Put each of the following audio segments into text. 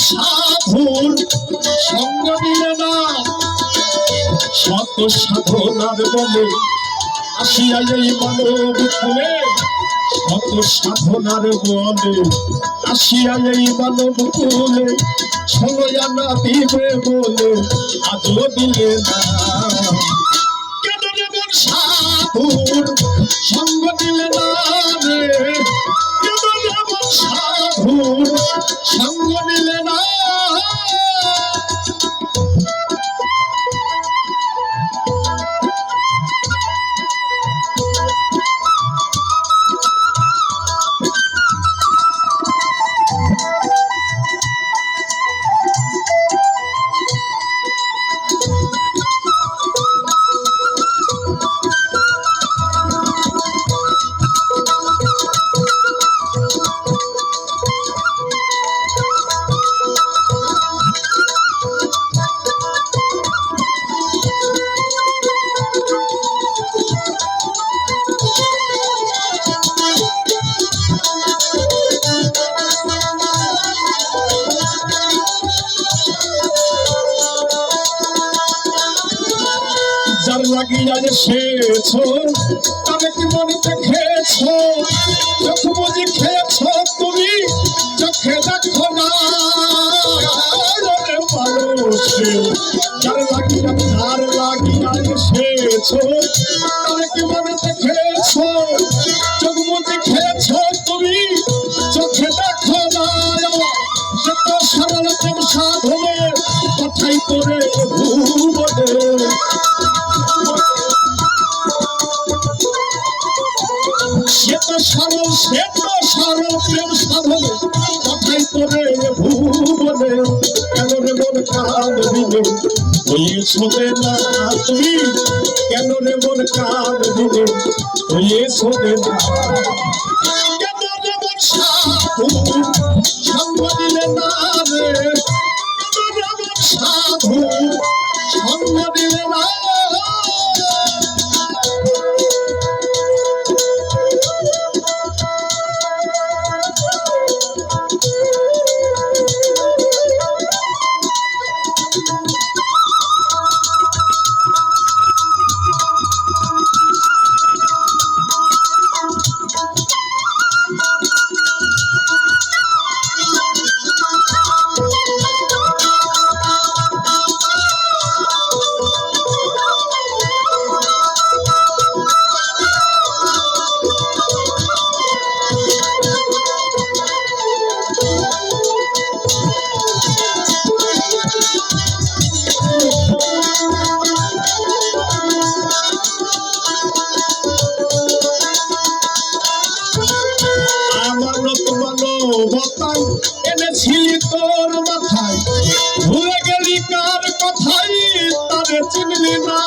সাধুর সঙ্গ দিলে না শত সাধনার বলে আসিয়া এই মানব কুলে শত সাধনার বলে আসিয়া এই মানব কুলে ছলয়ানা দিবে বলে আজও দিলে না কেন রে মন সাধুর সঙ্গ দিলে না রে কেন রে মন সাধুর সঙ্গ দিলে না যার লাগিয়া এসেছো তবে কি মনে দেখেছো চোখ বুঝি খেয়েছো তুমি চোখে দেখো না মানুষে যার লাগিয়া এসেছো তবে কি মনে দেখেছো চোখ বুঝি খেয়েছো তুমি চোখে দেখো না সে তো সরল প্রেম সাধনে কথাই করে ভুবনে সে তো সরল প্রেম সাধনে কথাই করে ভুবনে কেন রে মন কান দিলে হয়েছোবে না তুমি কেন রে মন কান দিলে হয়েছোবে না কেন রে মন সাধু সঙ্গ দিলে না রে কেন রে মন সাধু সঙ্গ দিলে না এনেছিলি তোর মাথায় ভুলে গেলি কার কথাই তারে চিনলি না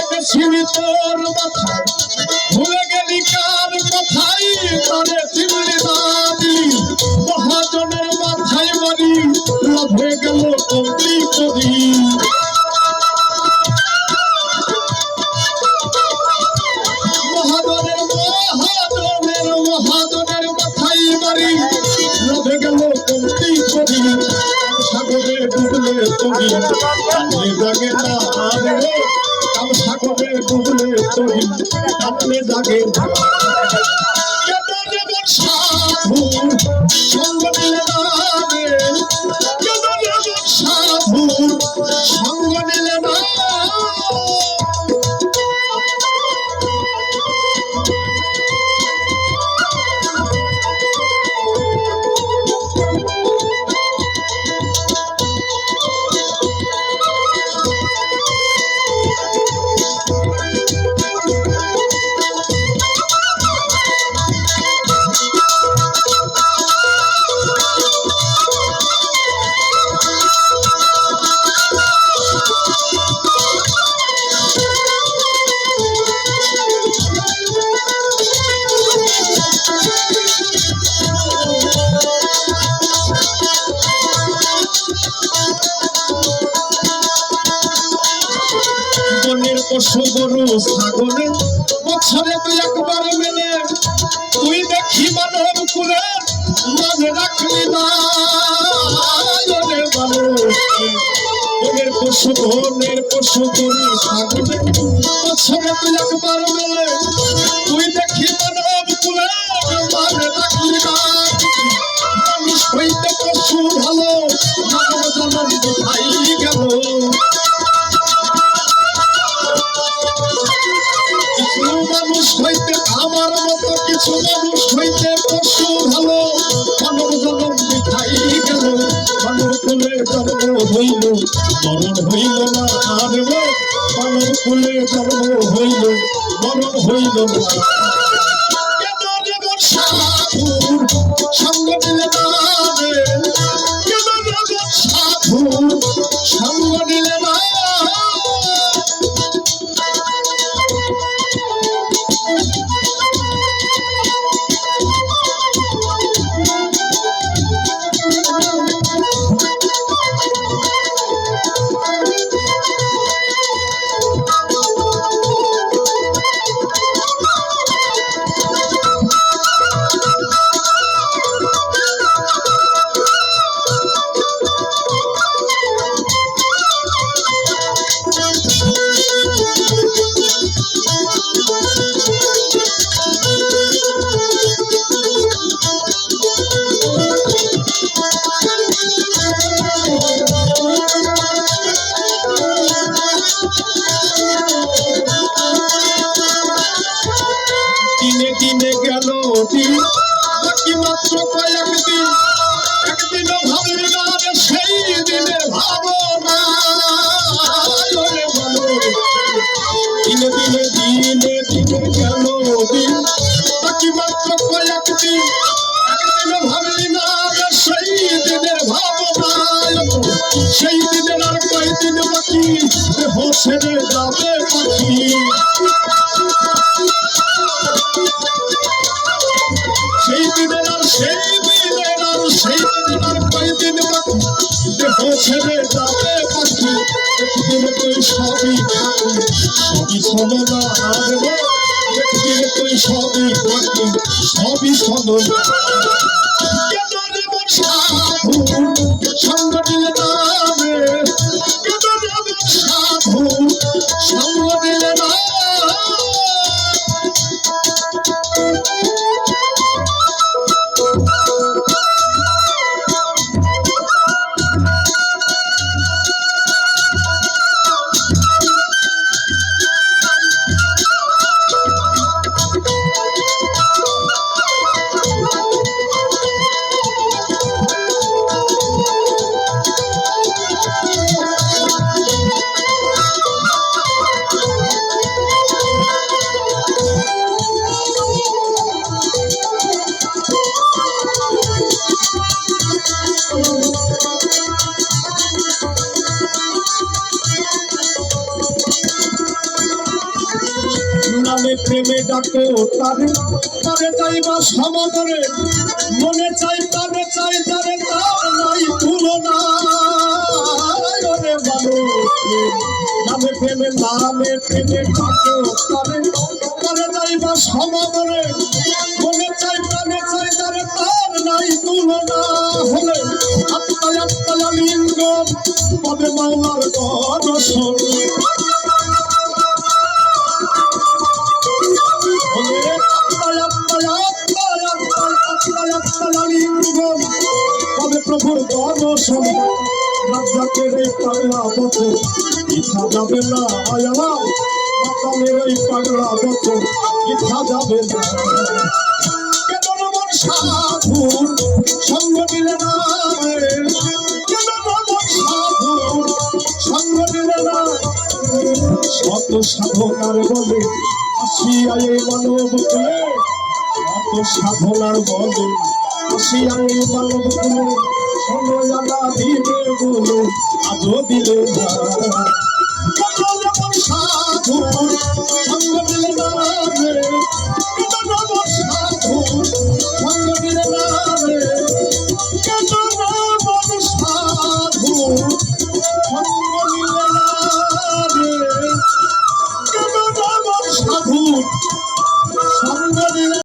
এনেছিলি তোর মাথায় ভুলে গেলি কার কথাই তারে চিনলি না দিলি মহাজনের মাথায় মারি লাভে গেল কমলি করি মহাজনের মাথায় মারি লাভে গেল কমতি করি সাগরে ডুবলে তুমি কামলে জাগে না রে কাম সাগরে ডুবলে তুমি কামলে জাগে না কেন রে মন সাধু সঙ্গ দিলে না রে কেন রে মন সাধু সঙ্গ দিলে না পশু গরু ছাগলের বছরে তুই একবার মেলে তুই দেখি মানব কুলে মাঝে রাখলি না পশু ধনের পশু ধরে সাগরে বছরে তুই একবার মেলে তুই দেখি মানব কুলে মাঝে রাখলি না মানুষ হইতে পশু ভালো মানব জনম কোথায় গেল মানুষ হইতে আমার মতো কিছু মানুষ হইতে পশু ভালো মানব জনম কোথায় গেল মানব কুলে জন্ম হইল মরণ হইল না আর মানব কুলে জন্ম হইল মরণ হইল না সাধুর সঙ্গ দিলে না সাধুর সঙ্গ দিলে না দিনে দিনে গেল দিন বাকি মাত্র কয়েকদিন একদিনও ভাবলি না সেই দিনে ভাবো না দিনে দিনে দিনে দিনে গেল দিন বাকি মাত্র কয়েকদিন একদিনও ভাবলি না সেই দিনে ভাবো না সেই দিনের আর কয়েকদিন বাকি দেহ ছেড়ে যাবে পাখি সেই দিনের কয়েকদিন দেহ ছেড়ে যাবে পাখি একদিন তুই সবই সবই শোনো না একদিন তুই সবই সবই শোনো না সঙ্গ দিলে না সাধু সঙ্গ দিলে না নামে প্রেমে ডাকো তারে তারে চাইবা সমাদরে মনে চাই তারে চাই তারে তার নাই তুলনা নামে প্রেমে ডাকো তারে তারে চাইবা সমাদরে মনে চাই তারে চাই তারে তার নাই তুলনা হলে আত্মায় আত্মায় লিঙ্গ পদে মাওলার দর্শন প্রভুর দর্শন রাজ্জাকের এই পাগলা বছর ইচ্ছা যাবে না আয়ালাম মাতালের এই পাগলা বছর ইচ্ছা যাবে না কেন মন সাধুর সঙ্গ দিলে না কেন মন সাধুর সঙ্গ দিলে না শত সাধনার বলে আসিয়া এই মানব কুলে শত সাধনার বলে আসিয়া এই মানব কুলে সময় আলা দিবে বলে আজও দিলে না সাধুর সঙ্গ দিলে না সাধুর সঙ্গ দিলে না সাধুর সঙ্গ দিলে না সাধুর